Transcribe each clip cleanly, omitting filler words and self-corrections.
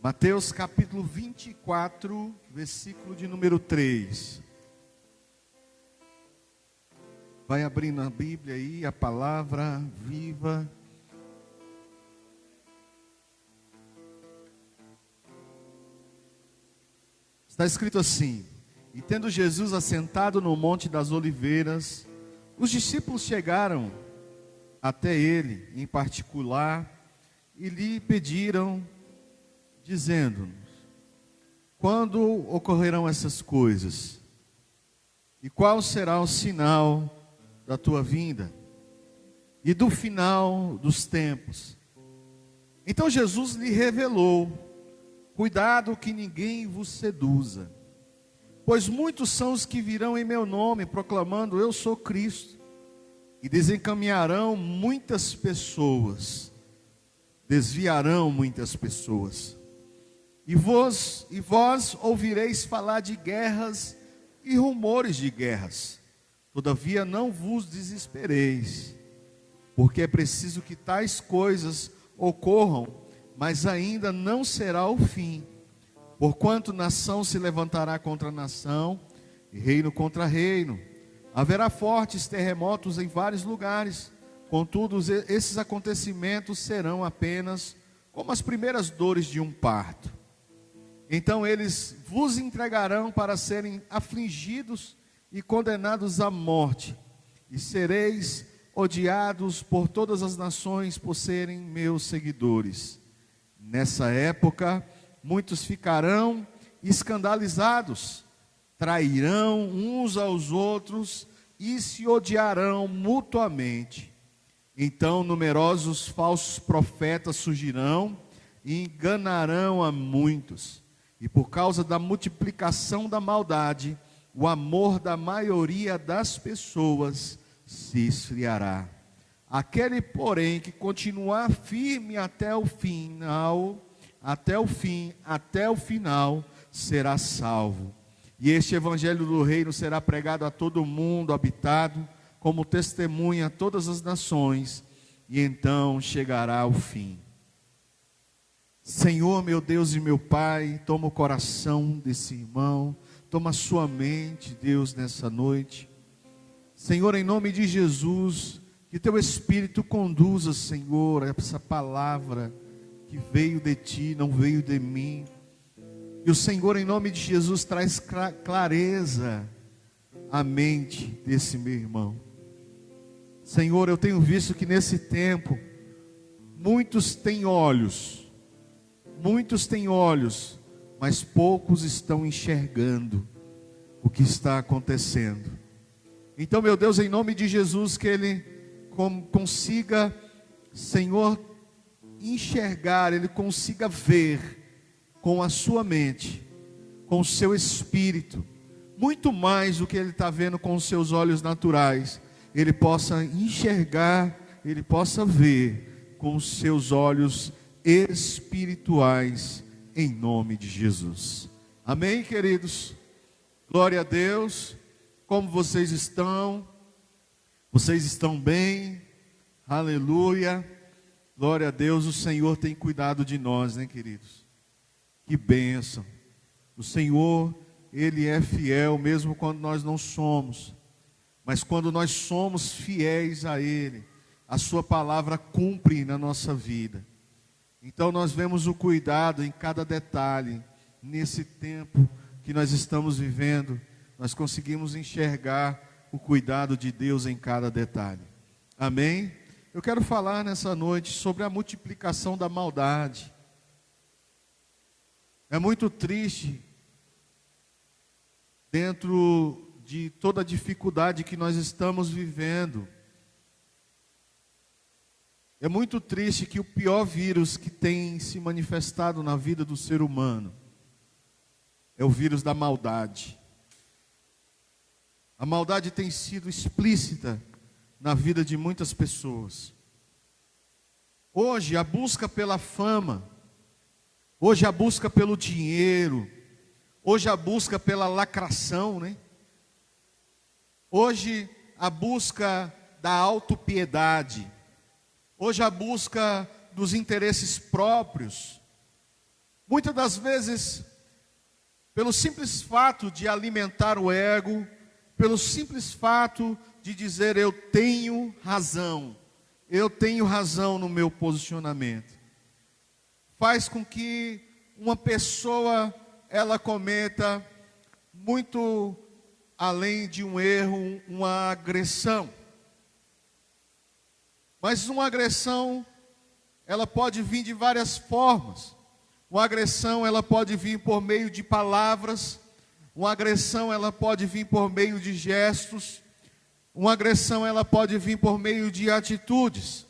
Mateus capítulo 24, versículo de número 3. Vai abrindo a Bíblia aí, a palavra viva. Está escrito assim: E tendo Jesus assentado no Monte das Oliveiras, os discípulos chegaram até ele, em particular, e lhe pediram, dizendo-nos: Quando ocorrerão essas coisas? E qual será o sinal da tua vinda e do final dos tempos? Então Jesus lhe revelou: Cuidado que ninguém vos seduza, pois muitos são os que virão em meu nome, proclamando: Eu sou Cristo, e desencaminharão muitas pessoas, desviarão muitas pessoas. E vós ouvireis falar de guerras e rumores de guerras. Todavia não vos desespereis, porque é preciso que tais coisas ocorram, mas ainda não será o fim. Porquanto nação se levantará contra nação, e reino contra reino. Haverá fortes terremotos em vários lugares. Contudo, esses acontecimentos serão apenas como as primeiras dores de um parto. Então eles vos entregarão para serem afligidos e condenados à morte, e sereis odiados por todas as nações por serem meus seguidores. Nessa época, muitos ficarão escandalizados, trairão uns aos outros e se odiarão mutuamente. Então numerosos falsos profetas surgirão e enganarão a muitos. E por causa da multiplicação da maldade, o amor da maioria das pessoas se esfriará. Aquele, porém, que continuar firme até o final, será salvo. E este evangelho do reino será pregado a todo mundo habitado, como testemunha a todas as nações, e então chegará o fim. Senhor, meu Deus e meu Pai, toma o coração desse irmão, toma a sua mente, Deus, nessa noite. Senhor, em nome de Jesus, que teu Espírito conduza, Senhor, essa palavra que veio de ti, não veio de mim. E o Senhor, em nome de Jesus, traz clareza à mente desse meu irmão. Senhor, eu tenho visto que nesse tempo, muitos têm olhos, mas poucos estão enxergando o que está acontecendo. Então, meu Deus, em nome de Jesus, que ele consiga, Senhor, enxergar, ele consiga ver com a sua mente, com o seu espírito, muito mais do que ele está vendo com os seus olhos naturais, ele possa enxergar, ele possa ver com os seus olhos espirituais, em nome de Jesus. Amém, queridos? Glória a Deus. Como vocês estão? Vocês estão bem? Aleluia. Glória a Deus. O Senhor tem cuidado de nós, né, queridos? Que bênção. O Senhor, Ele é fiel mesmo quando nós não somos. Mas quando nós somos fiéis a Ele, a sua palavra cumpre na nossa vida. Então nós vemos o cuidado em cada detalhe. Nesse tempo que nós estamos vivendo, nós conseguimos enxergar o cuidado de Deus em cada detalhe. Amém? Eu quero falar nessa noite sobre a multiplicação da maldade. É muito triste, dentro de toda a dificuldade que nós estamos vivendo, é muito triste que o pior vírus que tem se manifestado na vida do ser humano é o vírus da maldade. A maldade tem sido explícita na vida de muitas pessoas. Hoje a busca pela fama, hoje a busca pelo dinheiro, hoje a busca pela lacração, né? Hoje a busca da autopiedade, hoje a busca dos interesses próprios. muitas das vezes, pelo simples fato de alimentar o ego, pelo simples fato de dizer eu tenho razão no meu posicionamento, faz com que uma pessoa ela cometa muito além de um erro, uma agressão. Mas uma agressão, ela pode vir de várias formas. Uma agressão, ela pode vir por meio de palavras. Uma agressão, ela pode vir por meio de gestos. Uma agressão, ela pode vir por meio de atitudes.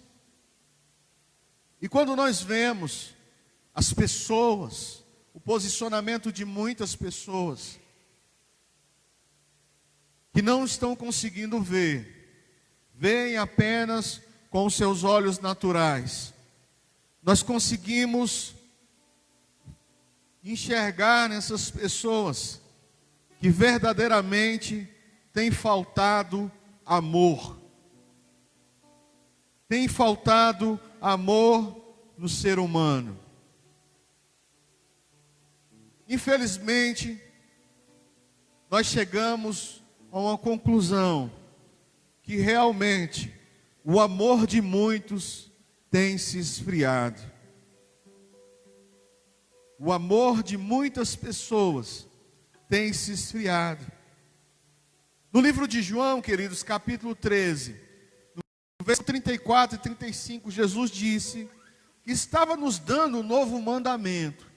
E quando nós vemos as pessoas, o posicionamento de muitas pessoas, que não estão conseguindo veem apenas com os seus olhos naturais. Nós conseguimos enxergar nessas pessoas que verdadeiramente tem faltado amor. Tem faltado amor no ser humano. Infelizmente, nós chegamos a uma conclusão que realmente o amor de muitos tem se esfriado. O amor de muitas pessoas tem se esfriado. No livro de João, queridos, capítulo 13, no verso 34 e 35, Jesus disse que estava nos dando um novo mandamento.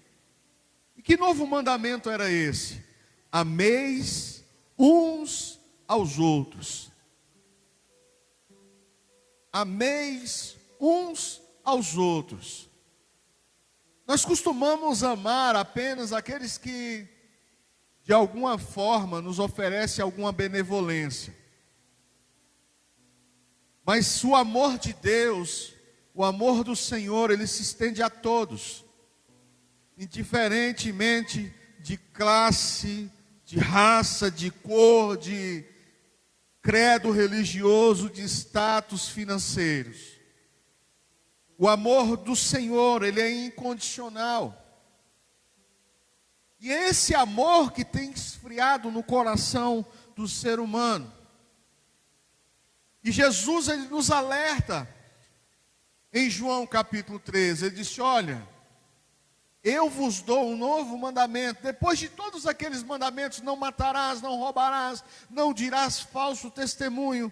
E que novo mandamento era esse? Ameis uns aos outros. Ameis uns aos outros. Nós costumamos amar apenas aqueles que, de alguma forma, nos oferecem alguma benevolência. Mas o amor de Deus, o amor do Senhor, ele se estende a todos, indiferentemente de classe, de raça, de cor, de credo religioso, de status financeiros. O amor do Senhor, ele é incondicional. E é esse amor que tem esfriado no coração do ser humano. E Jesus, ele nos alerta em João capítulo 13. Ele disse, olha, eu vos dou um novo mandamento. Depois de todos aqueles mandamentos, não matarás, não roubarás, não dirás falso testemunho,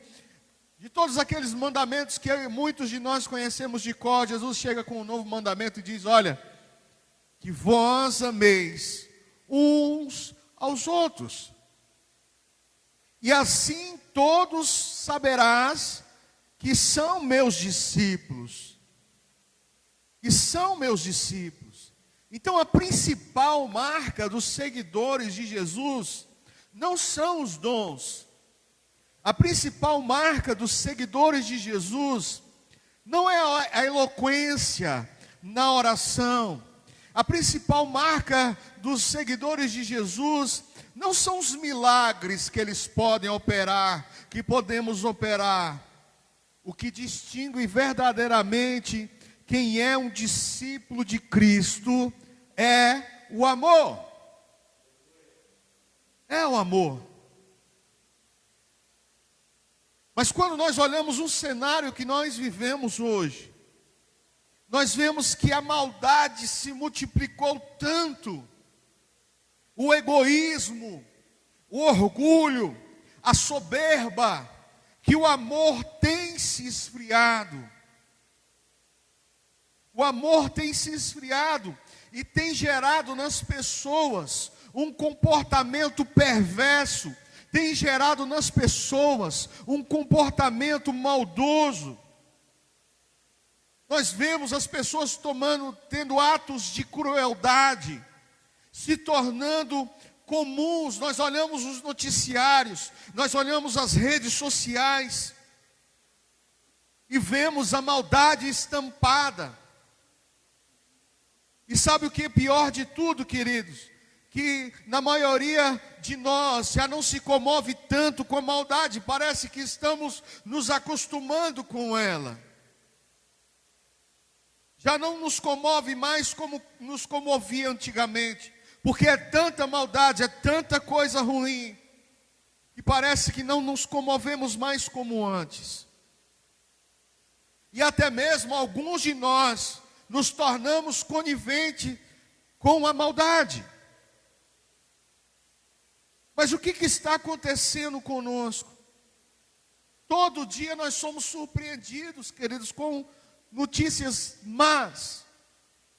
de todos aqueles mandamentos que muitos de nós conhecemos de cor, Jesus chega com um novo mandamento e diz, olha, que vós ameis uns aos outros. E assim todos saberás que são meus discípulos. Que são meus discípulos. Então a principal marca dos seguidores de Jesus não são os dons. A principal marca dos seguidores de Jesus não é a eloquência na oração. A principal marca dos seguidores de Jesus não são os milagres que eles podem operar, que podemos operar. O que distingue verdadeiramente quem é um discípulo de Cristo é o amor. É o amor. Mas quando nós olhamos um cenário que nós vivemos hoje, nós vemos que a maldade se multiplicou tanto, o egoísmo, o orgulho, a soberba, que o amor tem se esfriado. O amor tem se esfriado e tem gerado nas pessoas um comportamento perverso, tem gerado nas pessoas um comportamento maldoso. Nós vemos as pessoas tendo atos de crueldade, se tornando comuns. Nós olhamos os noticiários, nós olhamos as redes sociais e vemos a maldade estampada. E sabe o que é pior de tudo, queridos? Que na maioria de nós já não se comove tanto com a maldade, parece que estamos nos acostumando com ela. Já não nos comove mais como nos comovia antigamente, porque é tanta maldade, é tanta coisa ruim, que parece que não nos comovemos mais como antes. E até mesmo alguns de nós nos tornamos coniventes com a maldade. Mas o que está acontecendo conosco? Todo dia nós somos surpreendidos, queridos, com notícias más,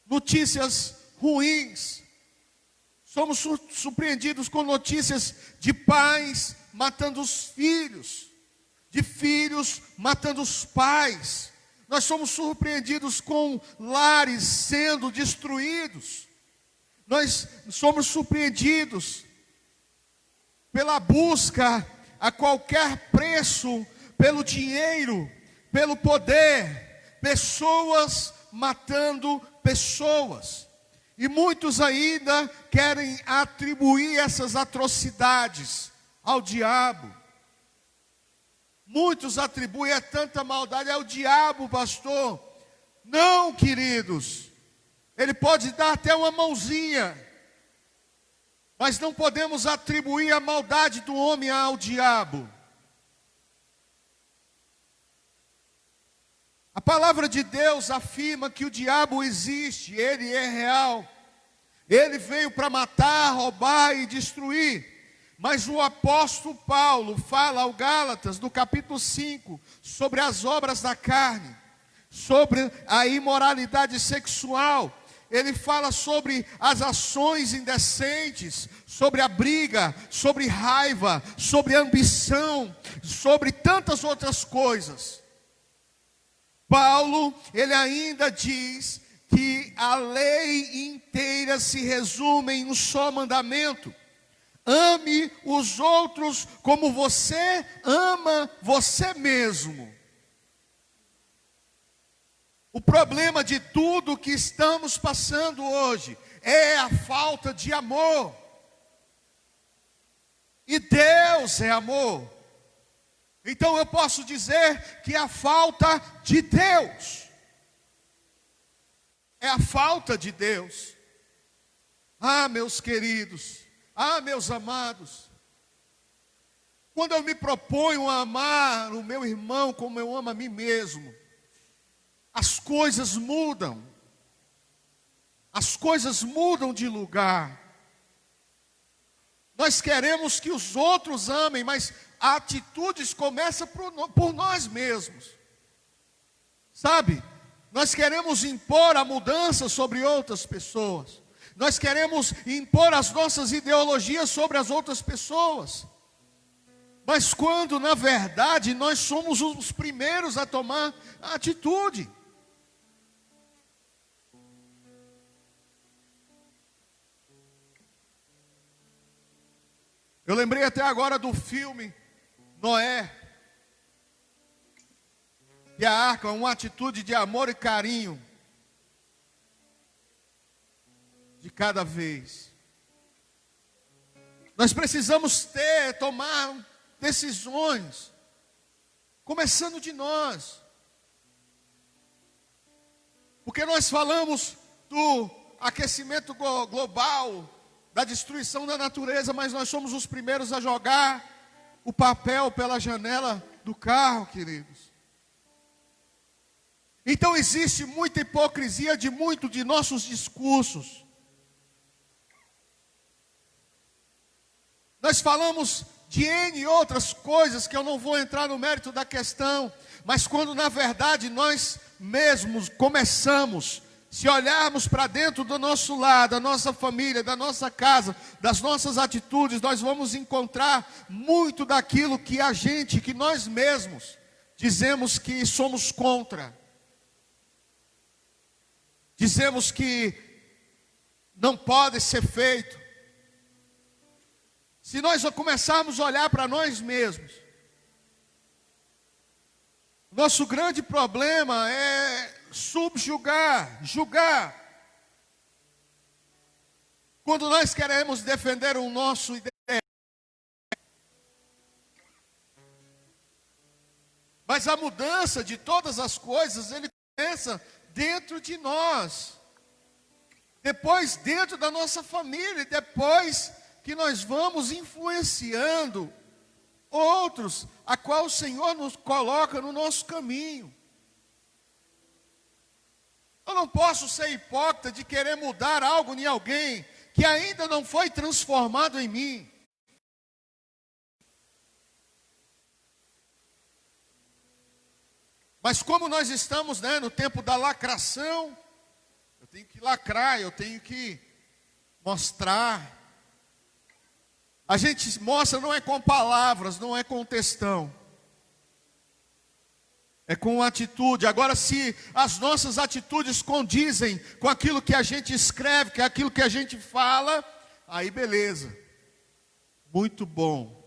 notícias ruins. Somos surpreendidos com notícias de pais matando os filhos, de filhos matando os pais. Nós somos surpreendidos com lares sendo destruídos. Nós somos surpreendidos pela busca a qualquer preço, pelo dinheiro, pelo poder, pessoas matando pessoas. E muitos ainda querem atribuir essas atrocidades ao diabo. Muitos atribuem a tanta maldade ao diabo, pastor. Não, queridos. Ele pode dar até uma mãozinha, mas não podemos atribuir a maldade do homem ao diabo. A palavra de Deus afirma que o diabo existe, ele é real. Ele veio para matar, roubar e destruir. Mas o apóstolo Paulo fala ao Gálatas, no capítulo 5, sobre as obras da carne, sobre a imoralidade sexual. Ele fala sobre as ações indecentes, sobre a briga, sobre raiva, sobre ambição, sobre tantas outras coisas. Paulo, ele ainda diz que a lei inteira se resume em um só mandamento: ame os outros como você ama você mesmo. O problema de tudo que estamos passando hoje é a falta de amor. E Deus é amor. Então eu posso dizer que é a falta de Deus. É a falta de Deus. Ah, meus queridos, ah, meus amados, quando eu me proponho a amar o meu irmão como eu amo a mim mesmo, as coisas mudam. As coisas mudam de lugar. Nós queremos que os outros amem, mas atitudes começam por nós mesmos. Sabe? Nós queremos impor a mudança sobre outras pessoas. Nós queremos impor as nossas ideologias sobre as outras pessoas. Mas quando, na verdade, nós somos os primeiros a tomar a atitude. Eu lembrei até agora do filme Noé. E a arca é uma atitude de amor e carinho de cada vez. Nós precisamos tomar decisões, começando de nós. Porque nós falamos do aquecimento global, da destruição da natureza, mas nós somos os primeiros a jogar o papel pela janela do carro, queridos. Então existe muita hipocrisia de muitos de nossos discursos. Nós falamos de N outras coisas que eu não vou entrar no mérito da questão, mas quando na verdade nós mesmos começamos, se olharmos para dentro do nosso lar, da nossa família, da nossa casa, das nossas atitudes, nós vamos encontrar muito daquilo que que nós mesmos dizemos que somos contra. Dizemos que não pode ser feito. Se nós começarmos a olhar para nós mesmos, nosso grande problema é subjugar, julgar. Quando nós queremos defender o nosso ideal. Mas a mudança de todas as coisas, ele começa dentro de nós, depois dentro da nossa família, depois que nós vamos influenciando outros, a qual o Senhor nos coloca no nosso caminho. Eu não posso ser hipócrita de querer mudar algo em alguém que ainda não foi transformado em mim. Mas como nós estamos, no tempo da lacração, eu tenho que lacrar, eu tenho que mostrar. A gente mostra não é com palavras, não é com textão. É com atitude. Agora, se as nossas atitudes condizem com aquilo que a gente escreve, com aquilo que a gente fala, aí beleza. Muito bom.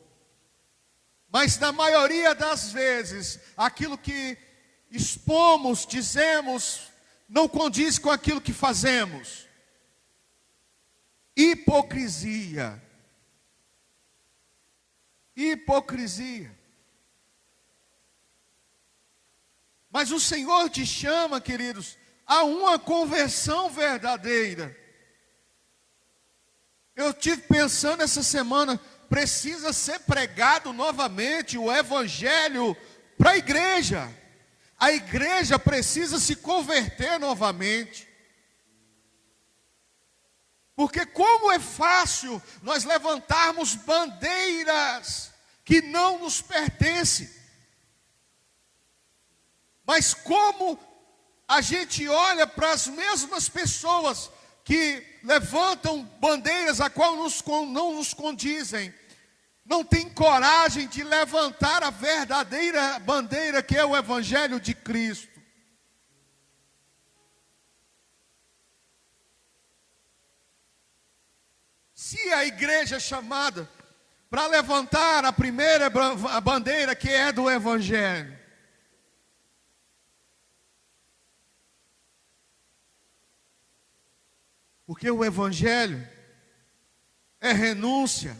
Mas na maioria das vezes, aquilo que expomos, dizemos, não condiz com aquilo que fazemos. Hipocrisia. Hipocrisia. Mas o Senhor te chama, queridos, a uma conversão verdadeira. Eu estive pensando essa semana, precisa ser pregado novamente o Evangelho para a igreja. A igreja precisa se converter novamente. Porque como é fácil nós levantarmos bandeiras que não nos pertencem. Mas como a gente olha para as mesmas pessoas que levantam bandeiras a qual não nos condizem, não tem coragem de levantar a verdadeira bandeira que é o Evangelho de Cristo. Se a igreja é chamada para levantar a primeira bandeira que é do Evangelho, porque o Evangelho é renúncia,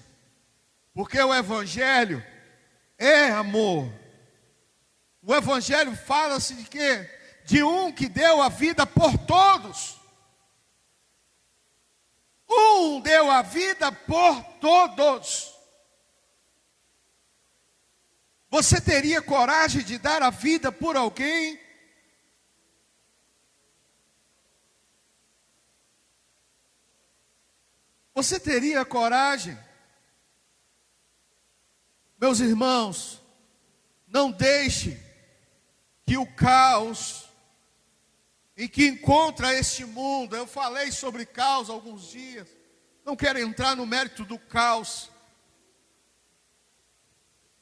porque o Evangelho é amor. O Evangelho fala-se de quê? De um que deu a vida por todos. Um deu a vida por todos. Você teria coragem de dar a vida por alguém? Você teria coragem? Meus irmãos, não deixe que o caos em que encontra este mundo, eu falei sobre caos há alguns dias, não quero entrar no mérito do caos,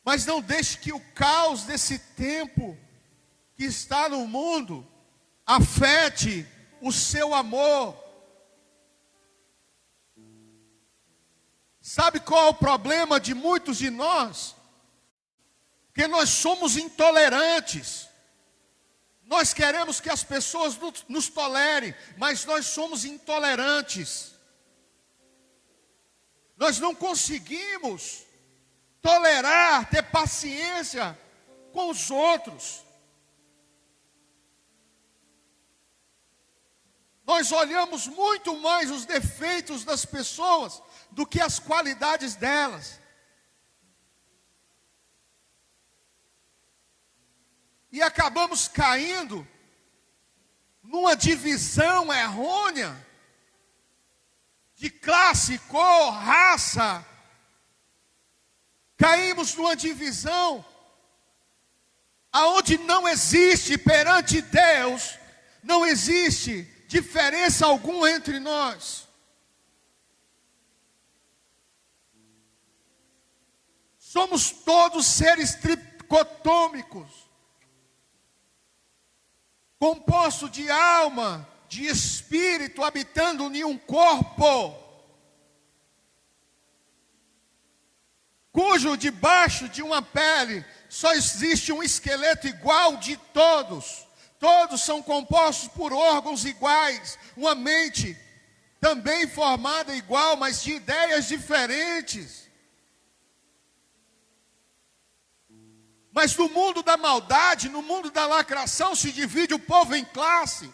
mas não deixe que o caos desse tempo que está no mundo afete o seu amor. Sabe qual é o problema de muitos de nós? Que nós somos intolerantes. Nós queremos que as pessoas nos tolerem, mas nós somos intolerantes. Nós não conseguimos tolerar, ter paciência com os outros. Nós olhamos muito mais os defeitos das pessoas do que as qualidades delas. E acabamos caindo numa divisão errônea de classe, cor, raça. Caímos numa divisão aonde não existe perante Deus, não existe diferença alguma entre nós. Somos todos seres tricotômicos, composto de alma, de espírito, habitando em um corpo, cujo debaixo de uma pele só existe um esqueleto igual de todos. Todos são compostos por órgãos iguais, uma mente também formada igual, mas de ideias diferentes. Mas no mundo da maldade, no mundo da lacração, se divide o povo em classe.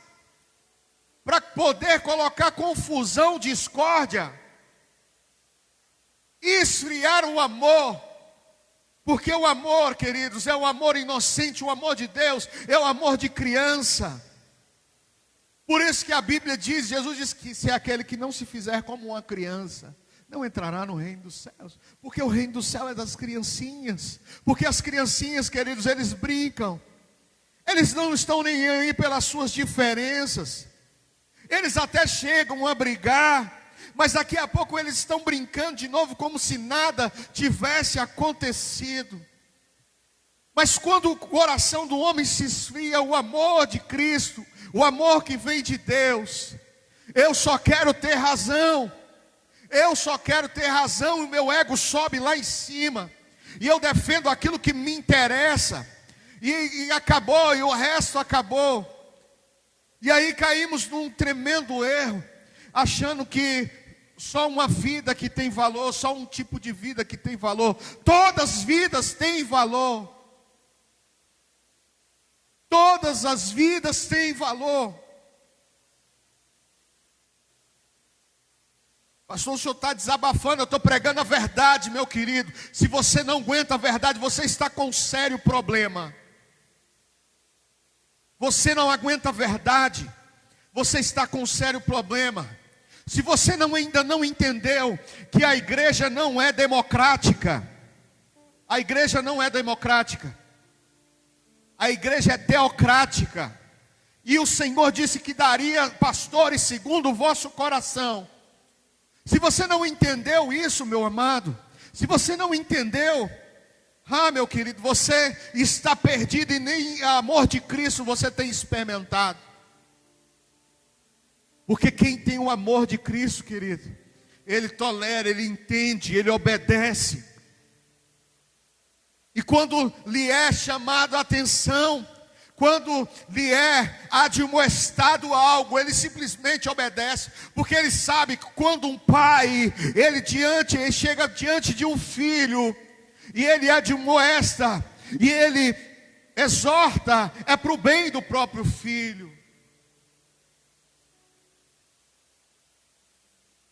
para poder colocar confusão, discórdia, esfriar o amor. Porque o amor, queridos, é o amor inocente, o amor de Deus, é o amor de criança. Por isso que a Bíblia diz, Jesus diz que se é aquele que não se fizer como uma criança, não entrará no reino dos céus. Porque o reino do céu é das criancinhas. Porque as criancinhas, queridos, eles brincam. Eles não estão nem aí pelas suas diferenças. Eles até chegam a brigar, mas daqui a pouco eles estão brincando de novo como se nada tivesse acontecido. Mas quando o coração do homem se esfria, o amor de Cristo, o amor que vem de Deus, eu só quero ter razão, e o meu ego sobe lá em cima, e eu defendo aquilo que me interessa, e acabou, e o resto acabou. E aí caímos num tremendo erro, achando que só uma vida que tem valor, só um tipo de vida que tem valor. Todas as vidas têm valor. Todas as vidas têm valor. Pastor, o senhor está desabafando, eu estou pregando a verdade, meu querido. Se você não aguenta a verdade, você está com um sério problema. Você não aguenta a verdade, você está com um sério problema. Se você ainda não entendeu que a igreja não é democrática, a igreja não é democrática, a igreja é teocrática, e o Senhor disse que daria pastores segundo o vosso coração. Se você não entendeu isso, meu amado, se você não entendeu, meu querido, você está perdido e nem o amor de Cristo você tem experimentado. Porque quem tem o amor de Cristo, querido, ele tolera, ele entende, ele obedece. E quando lhe é chamado a atenção, quando lhe é admoestado algo, ele simplesmente obedece, porque ele sabe que quando um pai, ele chega diante de um filho, e ele admoesta, e ele exorta, é para o bem do próprio filho.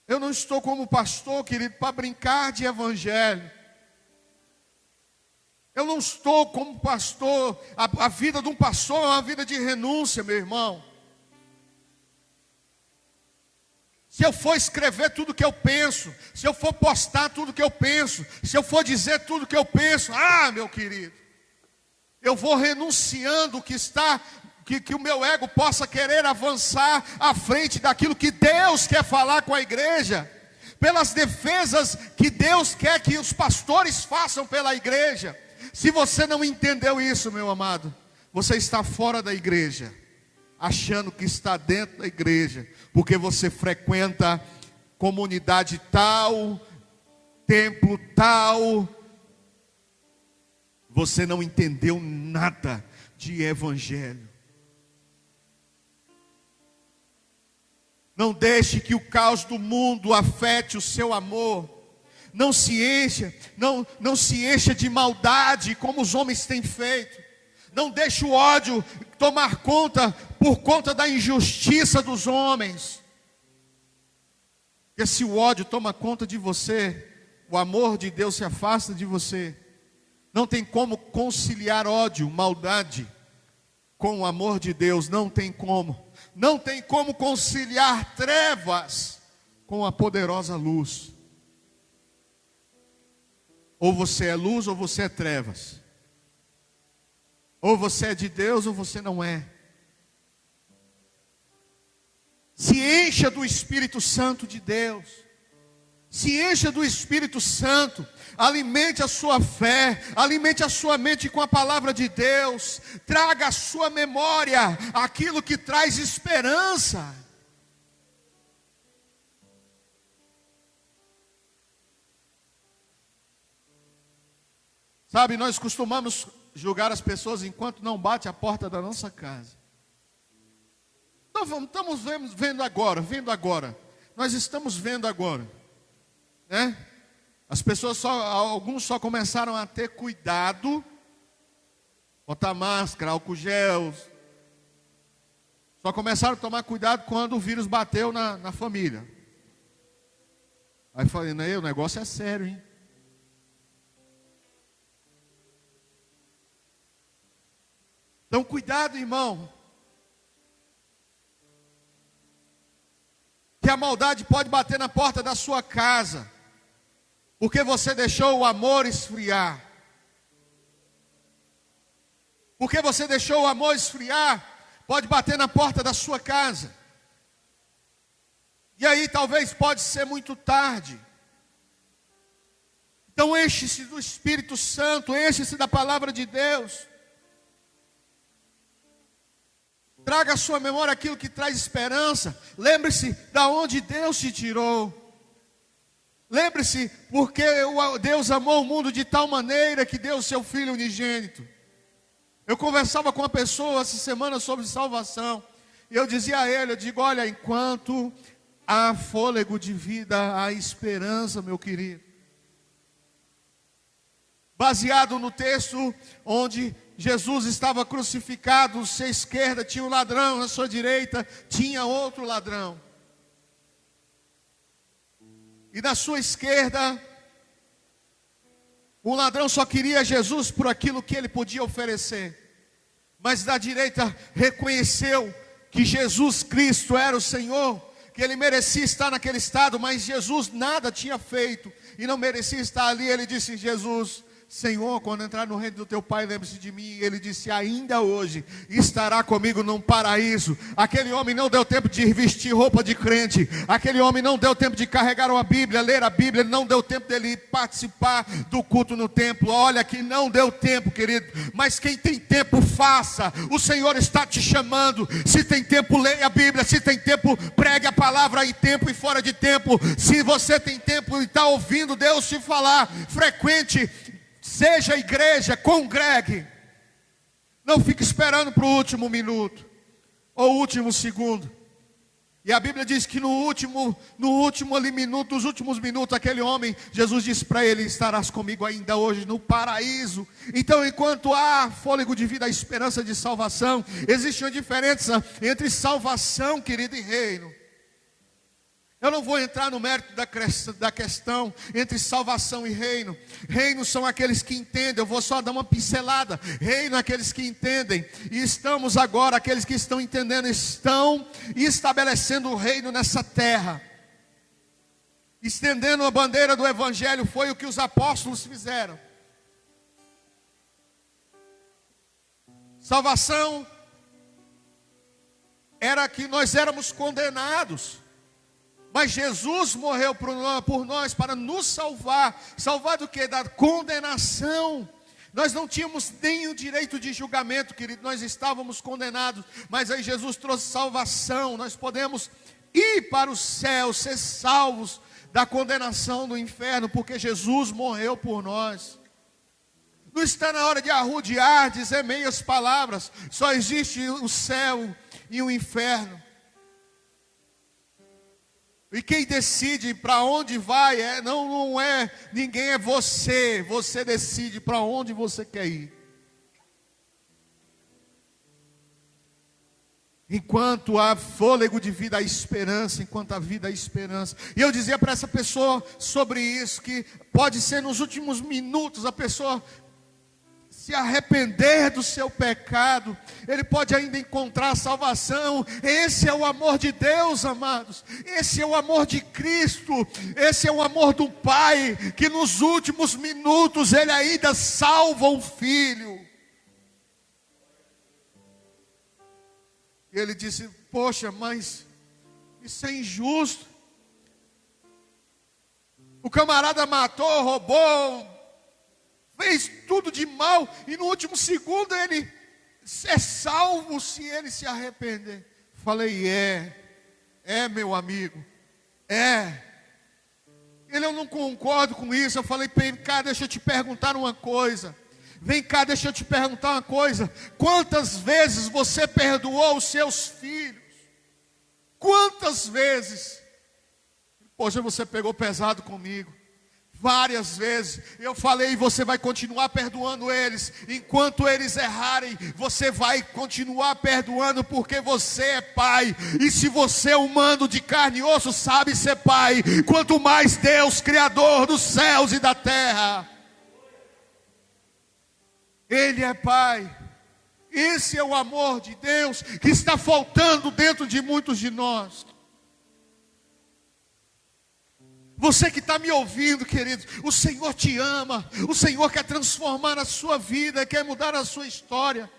Eu não estou como pastor, querido, para brincar de evangelho. Eu não estou como pastor, a vida de um pastor é uma vida de renúncia, meu irmão. Se eu for escrever tudo que eu penso, se eu for postar tudo que eu penso, se eu for dizer tudo que eu penso, meu querido, eu vou renunciando que o meu ego possa querer avançar à frente daquilo que Deus quer falar com a igreja, pelas defesas que Deus quer que os pastores façam pela igreja. Se você não entendeu isso, meu amado, você está fora da igreja, achando que está dentro da igreja, porque você frequenta comunidade tal, templo tal. Você não entendeu nada de evangelho. Não deixe que o caos do mundo afete o seu amor. Não se encha de maldade como os homens têm feito. Não deixe o ódio tomar conta por conta da injustiça dos homens. Porque se o ódio toma conta de você, o amor de Deus se afasta de você. Não tem como conciliar ódio, maldade com o amor de Deus. Não tem como. Não tem como conciliar trevas com a poderosa luz. Ou você é luz ou você é trevas. Ou você é de Deus ou você não é. Se encha do Espírito Santo de Deus. Se encha do Espírito Santo. Alimente a sua fé. Alimente a sua mente com a palavra de Deus. Traga à sua memória aquilo que traz esperança. Sabe, nós costumamos julgar as pessoas enquanto não bate a porta da nossa casa. Então estamos vendo agora. Nós estamos vendo agora, né? As pessoas alguns só começaram a ter cuidado, botar máscara, álcool gel, Só começaram a tomar cuidado quando o vírus bateu na família. Aí falei, o negócio é sério, hein? Então cuidado, irmão. Que a maldade pode bater na porta da sua casa, porque você deixou o amor esfriar. Porque você deixou o amor esfriar, pode bater na porta da sua casa. E aí talvez pode ser muito tarde. Então enche-se do Espírito Santo, enche-se da palavra de Deus. Traga à sua memória aquilo que traz esperança. Lembre-se da onde Deus te tirou. Lembre-se porque Deus amou o mundo de tal maneira que deu o seu Filho unigênito. Eu conversava com uma pessoa essa semana sobre salvação. E eu dizia a ele, olha, enquanto há fôlego de vida, há esperança, meu querido. Baseado no texto onde Jesus estava crucificado, à sua esquerda tinha um ladrão, à sua direita tinha outro ladrão. E na sua esquerda, o ladrão só queria Jesus por aquilo que ele podia oferecer. Mas da direita reconheceu que Jesus Cristo era o Senhor, que ele merecia estar naquele estado, mas Jesus nada tinha feito e não merecia estar ali. Ele disse, Jesus, Senhor, quando entrar no reino do teu Pai, lembre-se de mim. Ele disse, ainda hoje estará comigo num paraíso. Aquele homem não deu tempo de vestir roupa de crente. Aquele homem não deu tempo de carregar uma Bíblia, ler a Bíblia. Não deu tempo dele participar do culto no templo. Olha que não deu tempo, querido. Mas quem tem tempo, faça. O Senhor está te chamando. Se tem tempo, leia a Bíblia. Se tem tempo, pregue a palavra em tempo e fora de tempo. Se você tem tempo e está ouvindo Deus te falar, frequente. Seja igreja, congregue. Não fique esperando para o último minuto ou último segundo. E a Bíblia diz que no último minuto, os últimos minutos, aquele homem, Jesus disse para ele, estarás comigo ainda hoje no paraíso. Então, enquanto há fôlego de vida, a esperança de salvação, existe uma diferença entre salvação, querido, e reino. Eu não vou entrar no mérito da questão entre salvação e reino. Reino são aqueles que entendem. Eu vou só dar uma pincelada. Reino é aqueles que entendem. E estamos agora, aqueles que estão entendendo, estão estabelecendo o reino nessa terra. Estendendo a bandeira do Evangelho foi o que os apóstolos fizeram. Salvação era que nós éramos condenados. Mas Jesus morreu por nós para nos salvar. Salvar do quê? Da condenação. Nós não tínhamos nem o direito de julgamento, querido. Nós estávamos condenados. Mas aí Jesus trouxe salvação. Nós podemos ir para o céu, ser salvos da condenação do inferno, porque Jesus morreu por nós. Não está na hora de arrudear, dizer meias palavras. Só existe o céu e o inferno. E quem decide para onde vai não é ninguém, é você. Você decide para onde você quer ir. Enquanto há fôlego de vida, há esperança. Enquanto há vida, há esperança. E eu dizia para essa pessoa sobre isso, que pode ser nos últimos minutos a pessoa se arrepender do seu pecado, ele pode ainda encontrar salvação. Esse é o amor de Deus, amados. Esse é o amor de Cristo. Esse é o amor do Pai, que nos últimos minutos ele ainda salva o Filho. E ele disse, poxa, mas isso é injusto. O camarada matou, roubou, fez tudo de mal, e no último segundo ele é salvo se ele se arrepender. Falei, meu amigo, Ele, eu não concordo com isso. Eu falei, vem cá, deixa eu te perguntar uma coisa. Quantas vezes você perdoou os seus filhos? Quantas vezes? Poxa, você pegou pesado comigo. várias vezes. Eu falei, você vai continuar perdoando eles. Enquanto eles errarem, você vai continuar perdoando, porque você é pai. E se você é humano de carne e osso, sabe ser pai, quanto mais Deus, Criador dos céus e da terra. Ele é pai. Esse é o amor de Deus que está faltando dentro de muitos de nós. Você que está me ouvindo, querido, o Senhor te ama, o Senhor quer transformar a sua vida, quer mudar a sua história.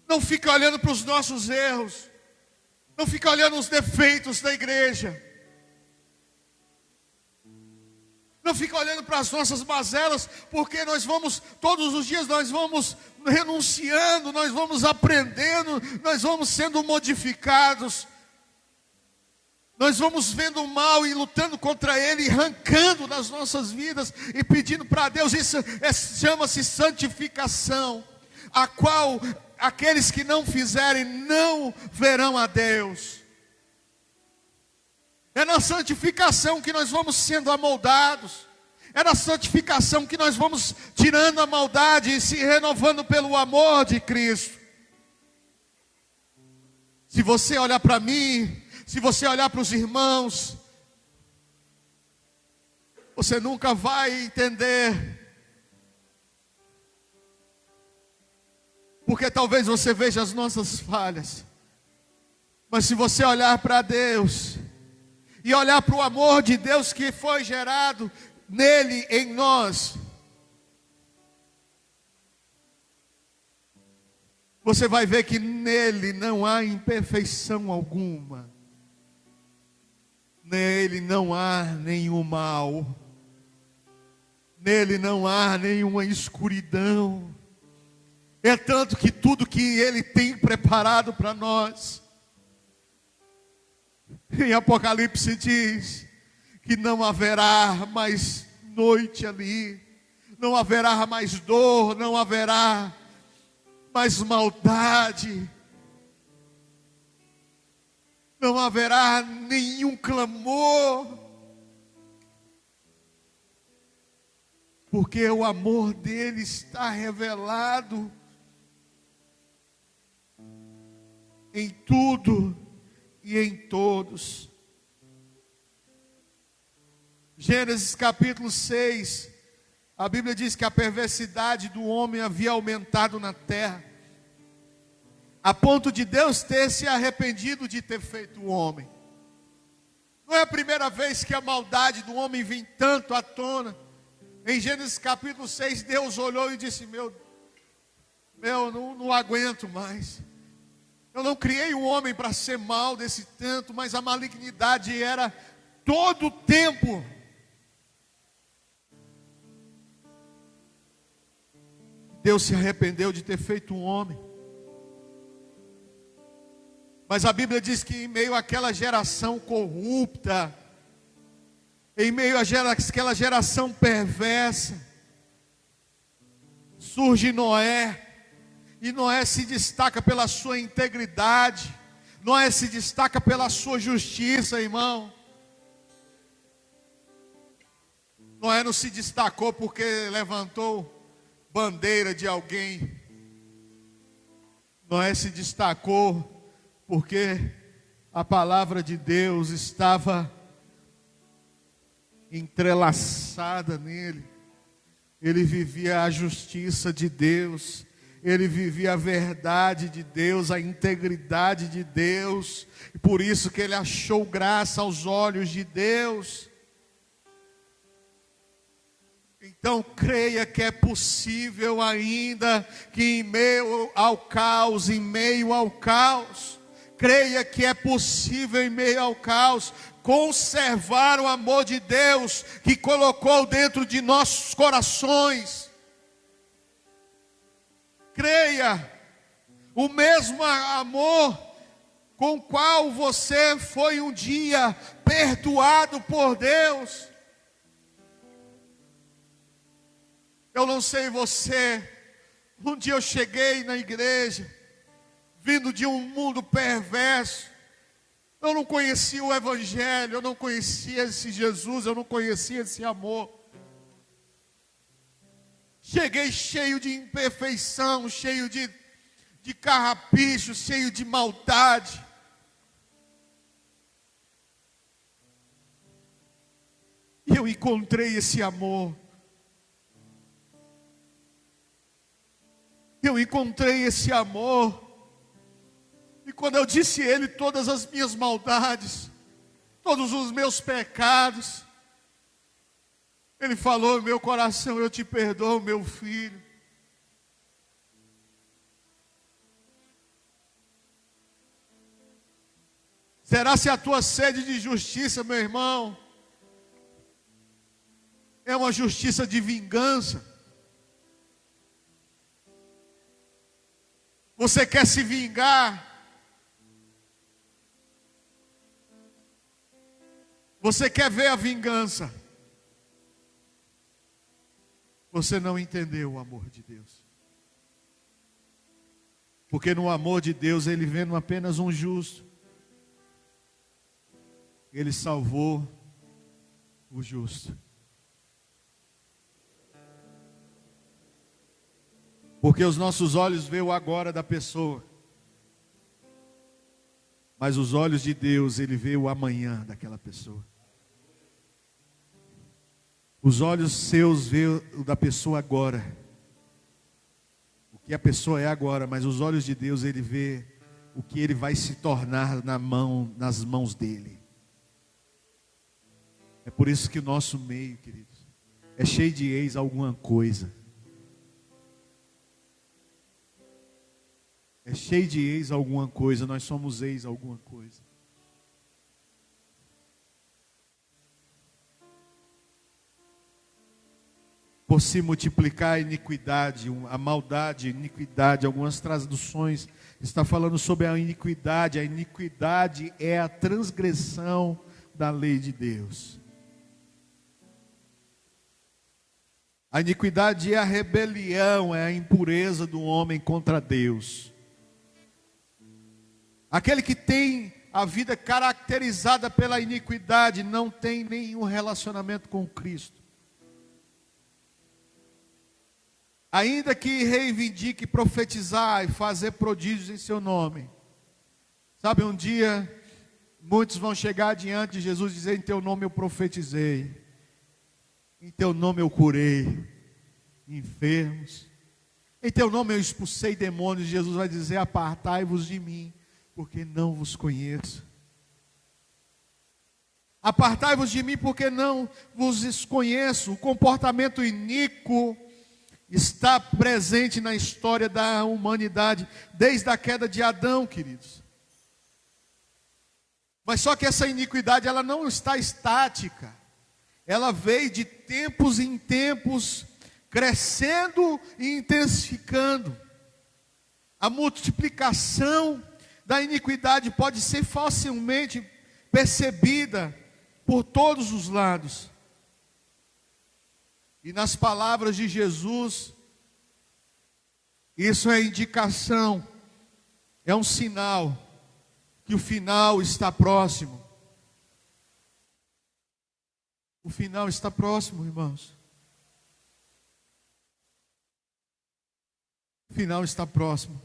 Não fica olhando para os nossos erros, não fica olhando os defeitos da igreja, não fica olhando para as nossas mazelas, porque todos os dias nós vamos renunciando, nós vamos aprendendo, nós vamos sendo modificados. Nós vamos vendo o mal e lutando contra ele, arrancando das nossas vidas e pedindo para Deus. Isso chama-se santificação, a qual aqueles que não fizerem não verão a Deus. É na santificação que nós vamos sendo amoldados. É na santificação que nós vamos tirando a maldade e se renovando pelo amor de Cristo. Se você olhar para mim, se você olhar para os irmãos, você nunca vai entender. Porque talvez você veja as nossas falhas. Mas se você olhar para Deus, e olhar para o amor de Deus que foi gerado nele, em nós, você vai ver que nele não há imperfeição alguma. Nele não há nenhum mal. Nele não há nenhuma escuridão. É tanto que tudo que Ele tem preparado para nós, em Apocalipse diz que não haverá mais noite ali, não haverá mais dor, não haverá mais maldade, não haverá nenhum clamor, porque o amor dele está revelado em tudo e em todos. Gênesis capítulo 6, a Bíblia diz que a perversidade do homem havia aumentado na terra, a ponto de Deus ter se arrependido de ter feito o homem. Não é a primeira vez que a maldade do homem vem tanto à tona. Em Gênesis capítulo 6, Deus olhou e disse, não aguento mais. Eu não criei o homem para ser mal desse tanto, mas a malignidade era todo o tempo. Deus se arrependeu de ter feito um homem. Mas a Bíblia diz que em meio àquela geração corrupta, em meio àquela geração perversa, surge Noé. E Noé se destaca pela sua integridade. Noé se destaca pela sua justiça, irmão. Noé não se destacou porque levantou bandeira de alguém. Noé se destacou porque a palavra de Deus estava entrelaçada nele. Ele vivia a justiça de Deus, ele vivia a verdade de Deus, a integridade de Deus, e por isso que ele achou graça aos olhos de Deus. Então creia que é possível ainda, que em meio ao caos, creia que é possível em meio ao caos, conservar o amor de Deus, que colocou dentro de nossos corações. Creia, o mesmo amor com o qual você foi um dia perdoado por Deus. Eu não sei você, um dia eu cheguei na igreja, vindo de um mundo perverso. Eu não conhecia o Evangelho, eu não conhecia esse Jesus, eu não conhecia esse amor. Cheguei cheio de imperfeição, cheio de carrapicho, cheio de maldade. E eu encontrei esse amor. Eu encontrei esse amor. E quando eu disse a Ele todas as minhas maldades, todos os meus pecados, Ele falou: meu coração, eu te perdoo, meu filho. Será se a tua sede de justiça, meu irmão, é uma justiça de vingança? Você quer se vingar? Você quer ver a vingança? Você não entendeu o amor de Deus. Porque no amor de Deus, Ele vendo apenas um justo, Ele salvou o justo. Porque os nossos olhos veem o agora da pessoa, mas os olhos de Deus, Ele vê o amanhã daquela pessoa. Os olhos seus veem o da pessoa agora, o que a pessoa é agora, mas os olhos de Deus, Ele vê o que Ele vai se tornar nas mãos dEle. É por isso que o nosso meio, queridos, é cheio de ex alguma coisa. É cheio de ex alguma coisa, nós somos ex alguma coisa. Por se multiplicar a iniquidade, a maldade, a iniquidade, algumas traduções está falando sobre a iniquidade. A iniquidade é a transgressão da lei de Deus. A iniquidade é a rebelião, é a impureza do homem contra Deus. Aquele que tem a vida caracterizada pela iniquidade não tem nenhum relacionamento com Cristo. Ainda que reivindique profetizar e fazer prodígios em seu nome. Sabe, um dia muitos vão chegar diante de Jesus e dizer: em teu nome eu profetizei, em teu nome eu curei enfermos, em teu nome eu expulsei demônios. Jesus vai dizer: apartai-vos de mim, porque não vos conheço. Apartai-vos de mim, porque não vos conheço. O comportamento iníquo está presente na história da humanidade, desde a queda de Adão, queridos. Mas só que essa iniquidade, ela não está estática. Ela veio de tempos em tempos, crescendo e intensificando. A multiplicação da iniquidade pode ser facilmente percebida por todos os lados. E nas palavras de Jesus, isso é indicação, é um sinal que o final está próximo. O final está próximo, irmãos. O final está próximo.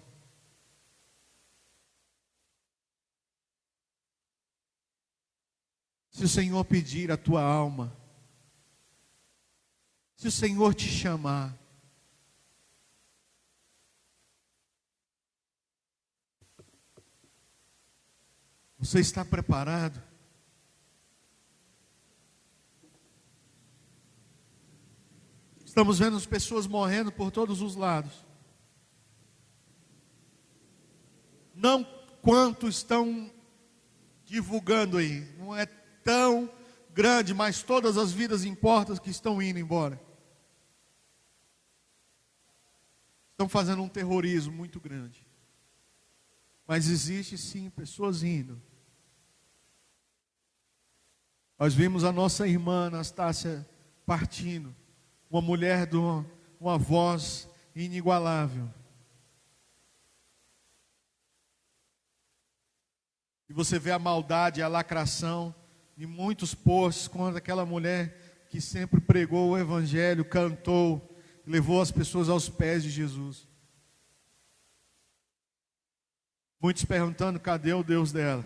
Se o Senhor pedir a tua alma, se o Senhor te chamar, você está preparado? Estamos vendo as pessoas morrendo por todos os lados. Não quanto estão divulgando aí, não é tão grande, mas todas as vidas importam que estão indo embora. Estão fazendo um terrorismo muito grande. Mas existe sim pessoas indo. Nós vimos a nossa irmã Anastácia partindo. Uma mulher de uma voz inigualável. E você vê a maldade, a lacração de muitos posts contra aquela mulher que sempre pregou o evangelho, cantou, levou as pessoas aos pés de Jesus. Muitos perguntando: cadê o Deus dela?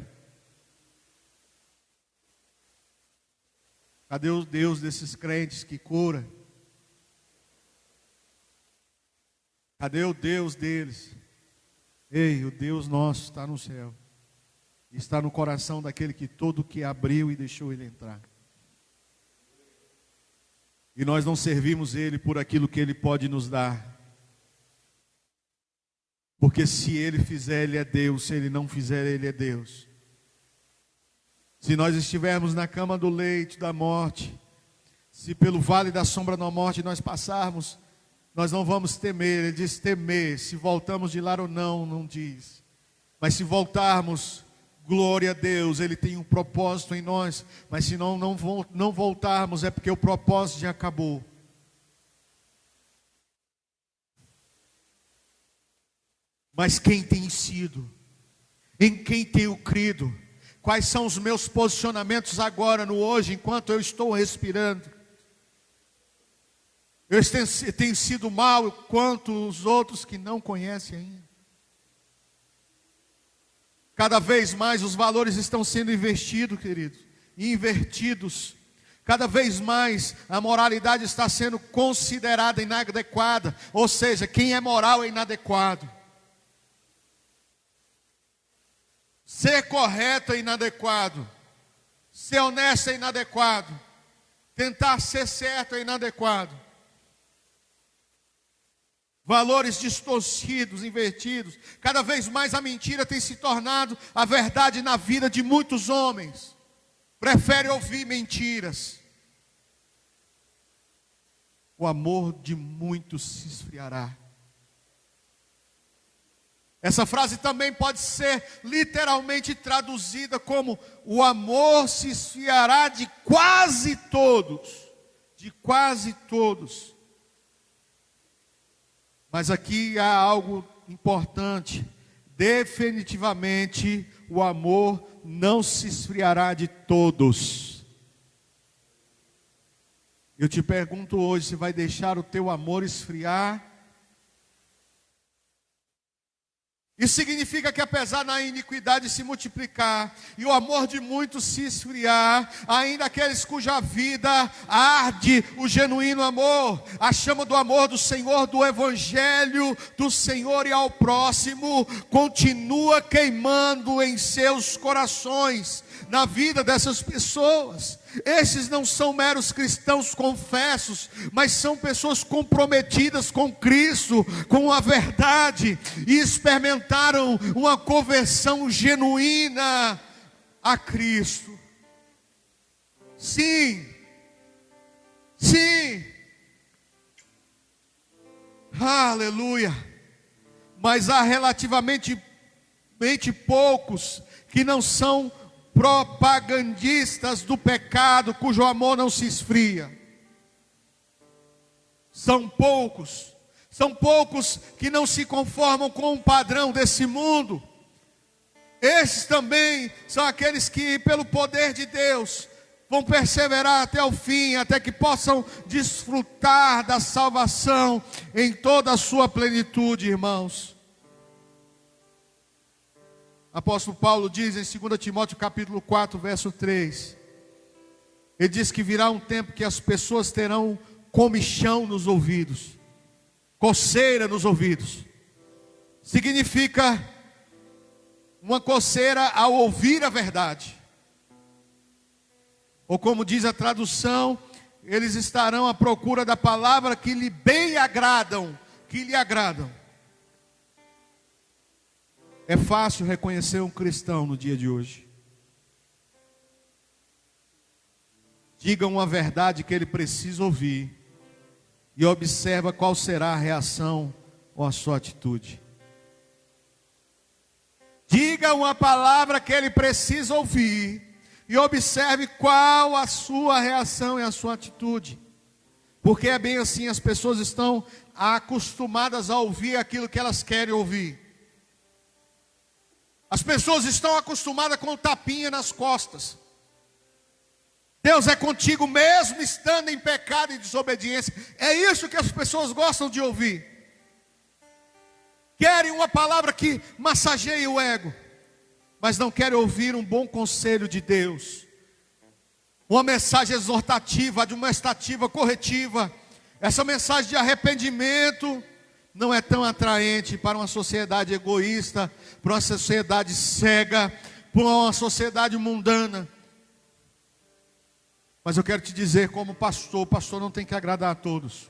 Cadê o Deus desses crentes que cura? Cadê o Deus deles? Ei, o Deus nosso está no céu. Está no coração daquele que todo que abriu e deixou ele entrar. E nós não servimos ele por aquilo que ele pode nos dar. Porque se ele fizer, ele é Deus. Se ele não fizer, ele é Deus. Se nós estivermos na cama do leito da morte, se pelo vale da sombra da morte nós passarmos, nós não vamos temer. Ele diz temer. Se voltamos de lá ou não, não diz. Mas se voltarmos, glória a Deus, Ele tem um propósito em nós. Mas se não voltarmos, é porque o propósito já acabou. Mas quem tem sido? Em quem tenho crido? Quais são os meus posicionamentos agora, no hoje, enquanto eu estou respirando? Eu tenho sido mal quanto os outros que não conhecem ainda. Cada vez mais os valores estão sendo investidos, queridos, invertidos. Cada vez mais a moralidade está sendo considerada inadequada. Ou seja, quem é moral é inadequado. Ser correto é inadequado. Ser honesto é inadequado. Tentar ser certo é inadequado. Valores distorcidos, invertidos. Cada vez mais a mentira tem se tornado a verdade na vida de muitos homens. Prefere ouvir mentiras. O amor de muitos se esfriará. Essa frase também pode ser literalmente traduzida como: o amor se esfriará de quase todos. De quase todos. Mas aqui há algo importante. Definitivamente o amor não se esfriará de todos. Eu te pergunto hoje, se vai deixar o teu amor esfriar? Isso significa que apesar da iniquidade se multiplicar e o amor de muitos se esfriar, ainda aqueles cuja vida arde o genuíno amor, a chama do amor do Senhor, do Evangelho do Senhor e ao próximo, continua queimando em seus corações, na vida dessas pessoas. Esses não são meros cristãos confessos, mas são pessoas comprometidas com Cristo, com a verdade, e experimentaram uma conversão genuína a Cristo. Sim, sim, aleluia. Mas há relativamente poucos que não são propagandistas do pecado, cujo amor não se esfria. São poucos que não se conformam com o padrão desse mundo. Esses também são aqueles que, pelo poder de Deus, vão perseverar até o fim, até que possam desfrutar da salvação em toda a sua plenitude, irmãos. Apóstolo Paulo diz em 2 Timóteo capítulo 4, verso 3. Ele diz que virá um tempo que as pessoas terão comichão nos ouvidos, coceira nos ouvidos. Significa uma coceira ao ouvir a verdade. Ou como diz a tradução, eles estarão à procura da palavra que lhe bem agradam, que lhe agradam. É fácil reconhecer um cristão no dia de hoje. Diga uma verdade que ele precisa ouvir e observa qual será a reação ou a sua atitude. Diga uma palavra que ele precisa ouvir e observe qual a sua reação e a sua atitude. Porque é bem assim, as pessoas estão acostumadas a ouvir aquilo que elas querem ouvir. As pessoas estão acostumadas com o tapinha nas costas. Deus é contigo mesmo estando em pecado e desobediência. É isso que as pessoas gostam de ouvir. Querem uma palavra que massageie o ego, mas não querem ouvir um bom conselho de Deus. Uma mensagem exortativa, admoestativa, corretiva. Essa mensagem de arrependimento não é tão atraente para uma sociedade egoísta, para uma sociedade cega, para uma sociedade mundana. Mas eu quero te dizer, como pastor, o pastor não tem que agradar a todos.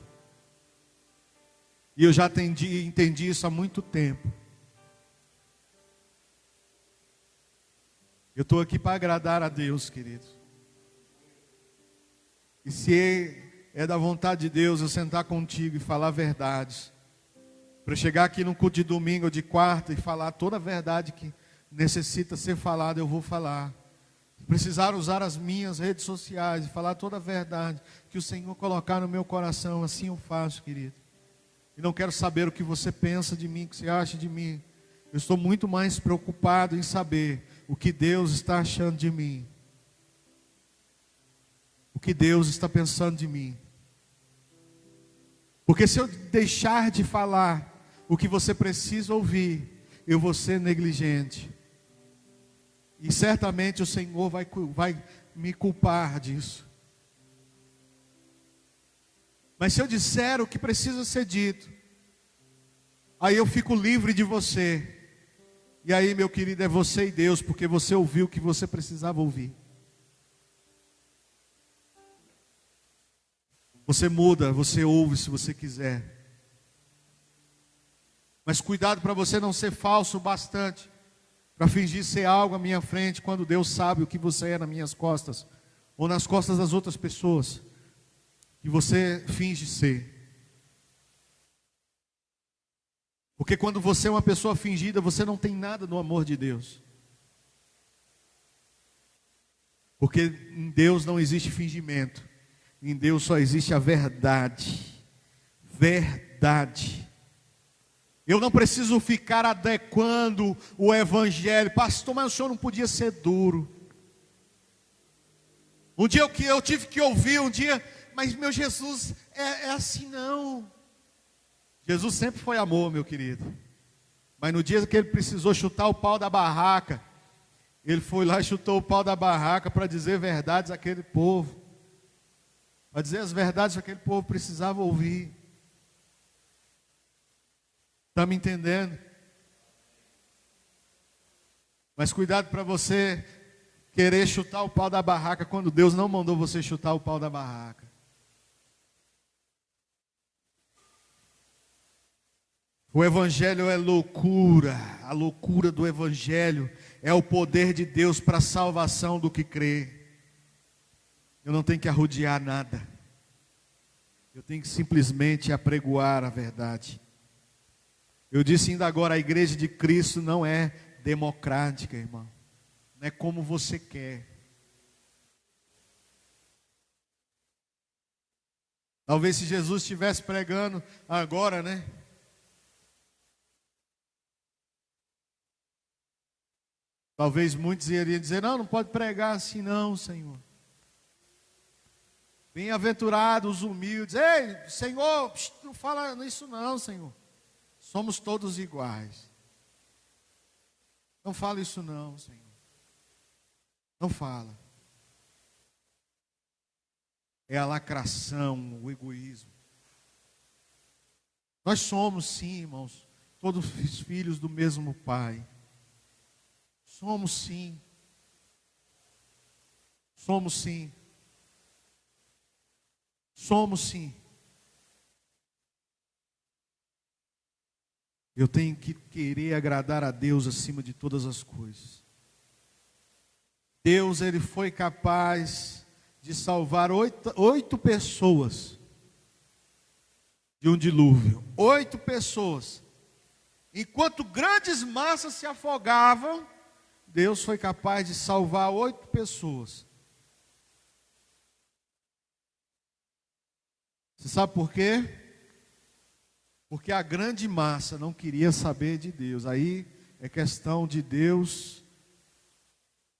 E eu já entendi isso há muito tempo. Eu estou aqui para agradar a Deus, queridos. E se é da vontade de Deus eu sentar contigo e falar verdades, para eu chegar aqui no culto de domingo ou de quarta e falar toda a verdade que necessita ser falada, eu vou falar. Se precisar usar as minhas redes sociais e falar toda a verdade que o Senhor colocar no meu coração, assim eu faço, querido. E não quero saber o que você pensa de mim, o que você acha de mim. Eu estou muito mais preocupado em saber o que Deus está achando de mim. O que Deus está pensando de mim. Porque se eu deixar de falar o que você precisa ouvir, eu vou ser negligente. E certamente o Senhor vai me culpar disso. Mas se eu disser o que precisa ser dito, aí eu fico livre de você. E aí, meu querido, é você e Deus, porque você ouviu o que você precisava ouvir. Você muda, você ouve se você quiser. Mas cuidado para você não ser falso o bastante para fingir ser algo à minha frente, quando Deus sabe o que você é nas minhas costas, ou nas costas das outras pessoas, que você finge ser. Porque quando você é uma pessoa fingida, você não tem nada do amor de Deus. Porque em Deus não existe fingimento. Em Deus só existe a verdade. Verdade. Eu não preciso ficar adequando o evangelho. Pastor, mas o senhor não podia ser duro. Um dia eu tive que ouvir, mas meu Jesus é assim não. Jesus sempre foi amor, meu querido. Mas no dia que ele precisou chutar o pau da barraca, ele foi lá e chutou o pau da barraca para dizer verdades àquele povo. Para dizer as verdades que aquele povo precisava ouvir. Está me entendendo? Mas cuidado para você querer chutar o pau da barraca quando Deus não mandou você chutar o pau da barraca. O Evangelho é loucura. A loucura do Evangelho é o poder de Deus para a salvação do que crê. Eu não tenho que arrodear nada. Eu tenho que simplesmente apregoar a verdade. Eu disse ainda agora, a igreja de Cristo não é democrática, irmão. Não é como você quer. Talvez se Jesus estivesse pregando agora, né? Talvez muitos iriam dizer, não pode pregar assim não, Senhor. Bem-aventurados os humildes. Ei, Senhor, não fala isso não, Senhor. Somos todos iguais. Não fala isso não, Senhor. Não fala. É a lacração, o egoísmo. Nós somos sim, irmãos, todos filhos do mesmo Pai. Somos sim. Somos sim. Somos sim. Eu tenho que querer agradar a Deus acima de todas as coisas. Deus, Ele foi capaz de salvar oito pessoas de um dilúvio. 8 pessoas. Enquanto grandes massas se afogavam, Deus foi capaz de salvar 8 pessoas. Você sabe por quê? Porque a grande massa não queria saber de Deus. Aí é questão de Deus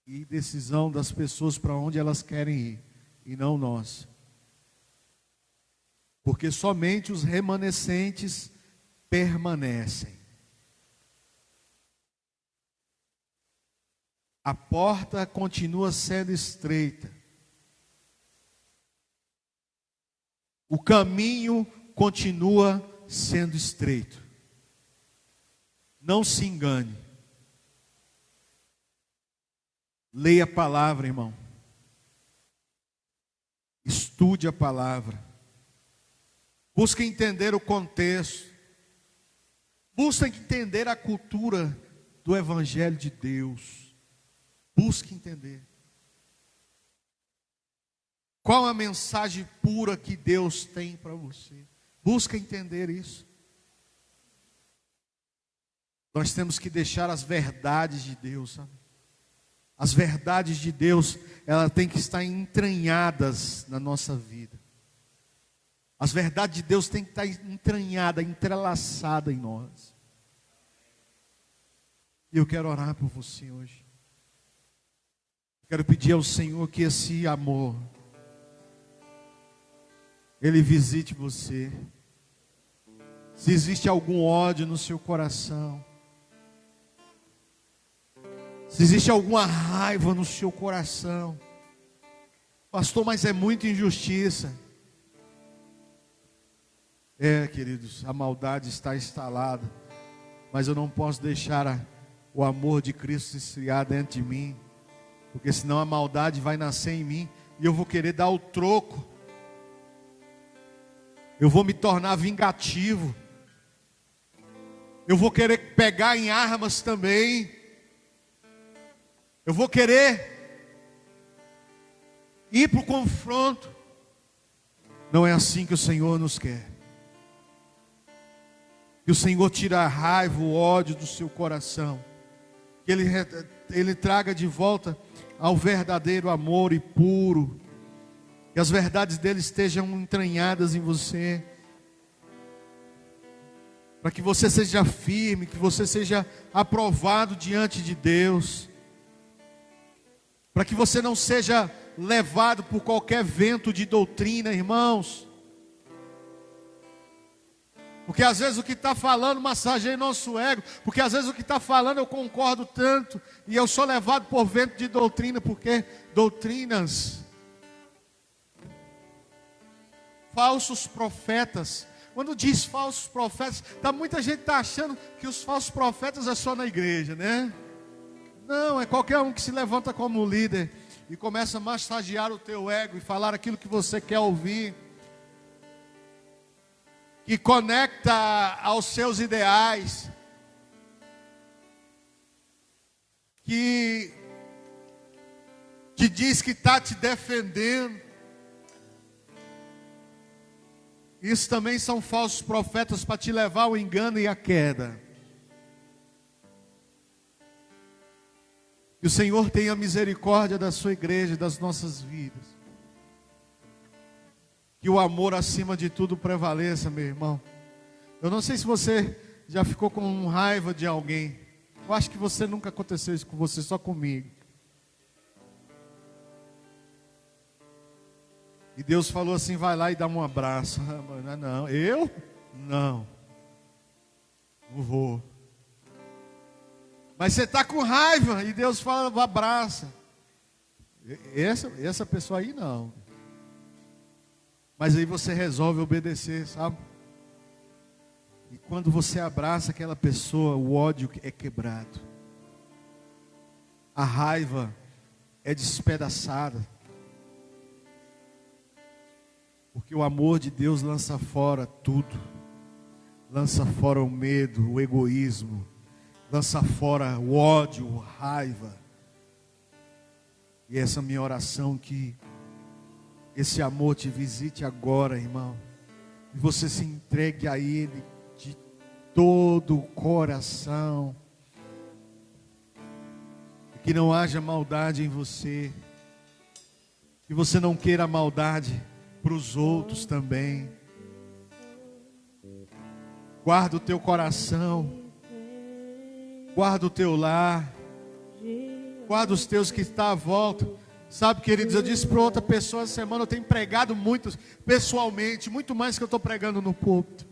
e decisão das pessoas para onde elas querem ir, e não nós. Porque somente os remanescentes permanecem. A porta continua sendo estreita. O caminho continua sendo estreito. Não se engane. Leia a palavra, irmão. Estude a palavra. Busque entender o contexto. Busque entender a cultura do Evangelho de Deus. Busque entender. Qual a mensagem pura que Deus tem para você? Busque entender isso. Nós temos que deixar as verdades de Deus, sabe? As verdades de Deus, elas têm que estar entranhadas na nossa vida. As verdades de Deus têm que estar entranhadas, entrelaçadas em nós. E eu quero orar por você hoje. Eu quero pedir ao Senhor que esse amor, Ele visite você. Se existe algum ódio no seu coração, se existe alguma raiva no seu coração, pastor, mas é muita injustiça. Queridos, a maldade está instalada, mas eu não posso deixar o amor de Cristo se esfriar dentro de mim, porque senão a maldade vai nascer em mim e eu vou querer dar o troco. Eu vou me tornar vingativo. Eu vou querer pegar em armas também. Eu vou querer ir para o confronto. Não é assim que o Senhor nos quer. Que o Senhor tire a raiva, o ódio do seu coração. Que Ele traga de volta ao verdadeiro amor e puro. Que as verdades dele estejam entranhadas em você. Para que você seja firme, que você seja aprovado diante de Deus. Para que você não seja levado por qualquer vento de doutrina, irmãos. Porque às vezes o que está falando massageia nosso ego. Porque às vezes o que está falando eu concordo tanto. E eu sou levado por vento de doutrina. Porque doutrinas, falsos profetas. Quando diz falsos profetas, muita gente está achando que os falsos profetas é só na igreja, né? Não, é qualquer um que se levanta como líder e começa a massagear o teu ego e falar aquilo que você quer ouvir, que conecta aos seus ideais, que te diz que está te defendendo. Isso também são falsos profetas para te levar ao engano e à queda. Que o Senhor tenha misericórdia da sua igreja e das nossas vidas. Que o amor acima de tudo prevaleça, meu irmão. Eu não sei se você já ficou com raiva de alguém. Eu acho que você nunca aconteceu isso com você, só comigo. E Deus falou assim, vai lá e dá um abraço. Não, eu? Não vou. Mas você está com raiva e Deus fala, abraça. Essa pessoa aí não. Mas aí você resolve obedecer, sabe? E quando você abraça aquela pessoa, o ódio é quebrado. A raiva é despedaçada. Porque o amor de Deus lança fora tudo. Lança fora o medo, o egoísmo. Lança fora o ódio, a raiva. E essa é a minha oração, que esse amor te visite agora, irmão. E você se entregue a Ele de todo o coração. E que não haja maldade em você. Que você não queira maldade para os outros também. Guarda o teu coração. Guarda o teu lar. Guarda os teus que estão à volta. Sabe, queridos, eu disse para outra pessoa essa semana, eu tenho pregado muito pessoalmente, muito mais que eu estou pregando no púlpito.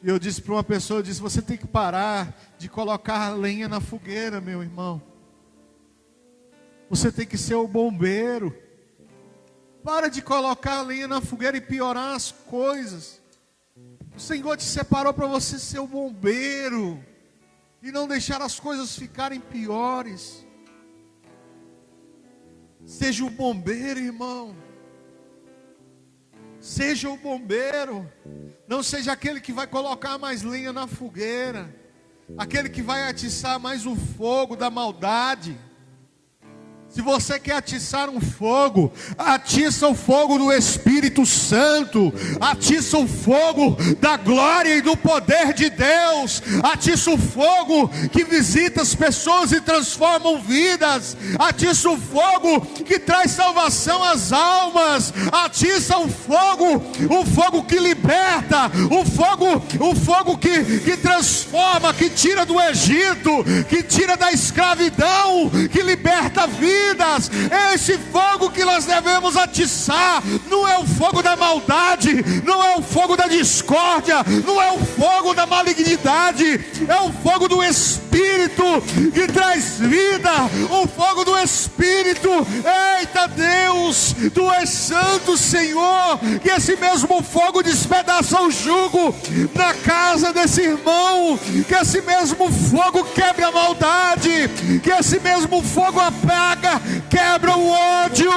E eu disse para uma pessoa, eu disse, você tem que parar de colocar lenha na fogueira, meu irmão. Você tem que ser o bombeiro. Para de colocar lenha na fogueira e piorar as coisas. O Senhor te separou para você ser o bombeiro e não deixar as coisas ficarem piores. Seja o bombeiro, irmão. Seja o bombeiro. Não seja aquele que vai colocar mais lenha na fogueira, aquele que vai atiçar mais o fogo da maldade. Se você quer atiçar um fogo, atiça o fogo do Espírito Santo, atiça o fogo da glória e do poder de Deus, atiça o fogo que visita as pessoas e transforma vidas, atiça o fogo que traz salvação às almas, atiça o fogo que liberta, o fogo que transforma, que tira do Egito, que tira da escravidão, que liberta a vida. É esse fogo que nós devemos atiçar. Não é o fogo da maldade, não é o fogo da discórdia, não é o fogo da malignidade, é o fogo do Espírito que traz vida, o fogo do Espírito. Eita Deus, Tu és santo, Senhor. Que esse mesmo fogo despedaça o jugo na casa desse irmão, que esse mesmo fogo quebre a maldade, que esse mesmo fogo apaga, quebra o ódio.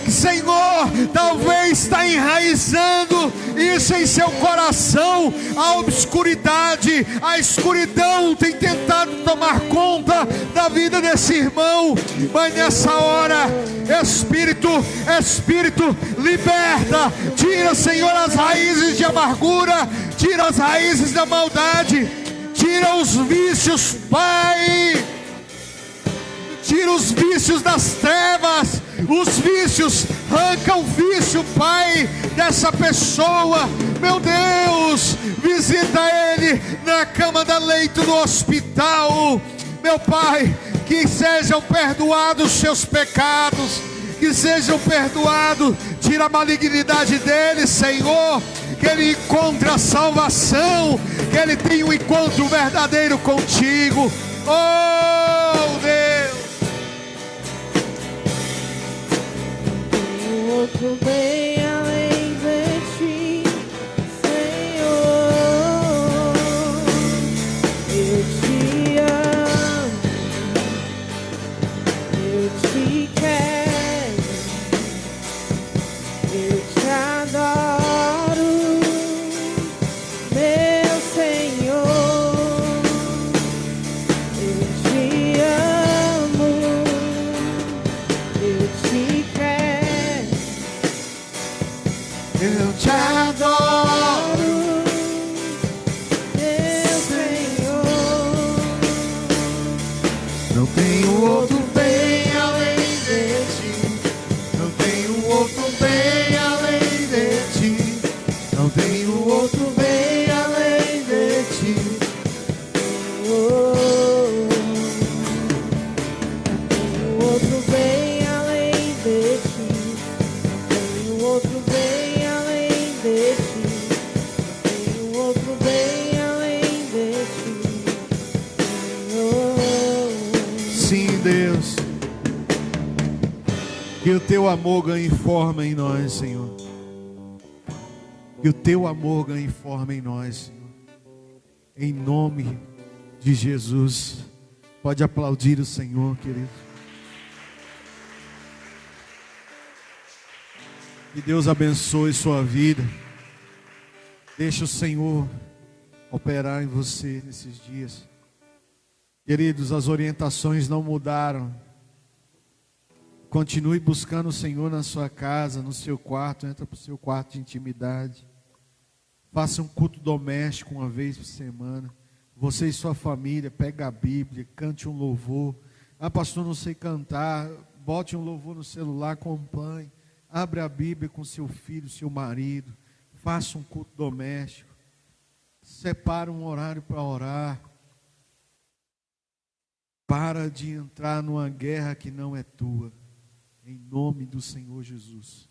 Senhor, talvez está enraizando isso em seu coração, a obscuridade, a escuridão tem tentado tomar conta da vida desse irmão, mas nessa hora, Espírito, liberta, tira, Senhor, as raízes de amargura, tira as raízes da maldade, tira os vícios, Pai. Tira os vícios das trevas, os vícios, arranca o vício, Pai, dessa pessoa. Meu Deus, visita ele na cama da leito do hospital. Meu Pai, que sejam perdoados os seus pecados, que sejam perdoados, tira a malignidade dele, Senhor, que ele encontre a salvação, que ele tenha um encontro verdadeiro contigo. Oh Deus, outro bem além de ti, Senhor. Eu te amo, eu te quero, eu te adoro, meu Senhor. Eu te amo, eu te quero, eu te adoro, meu Senhor. não tenho outro bem além de ti, não tenho outro bem além de ti, não tenho outro bem além de ti. Tenho outro bem além de ti, tenho outro bem além de ti, tenho outro bem além de ti, Senhor. Sim, Deus, que o teu amor ganhe forma em nós, Senhor. Que o teu amor ganhe forma em nós, Senhor. Em nome de Jesus. Pode aplaudir o Senhor, querido. Que Deus abençoe sua vida. Deixa o Senhor operar em você nesses dias. Queridos, as orientações não mudaram. Continue buscando o Senhor na sua casa, no seu quarto. Entra para o seu quarto de intimidade. Faça um culto doméstico uma vez por semana. Você e sua família, pega a Bíblia, cante um louvor. Ah, pastor, não sei cantar. Bote um louvor no celular, acompanhe. Abre a Bíblia com seu filho, seu marido. Faça um culto doméstico. Separa um horário para orar. Para de entrar numa guerra que não é tua. Em nome do Senhor Jesus.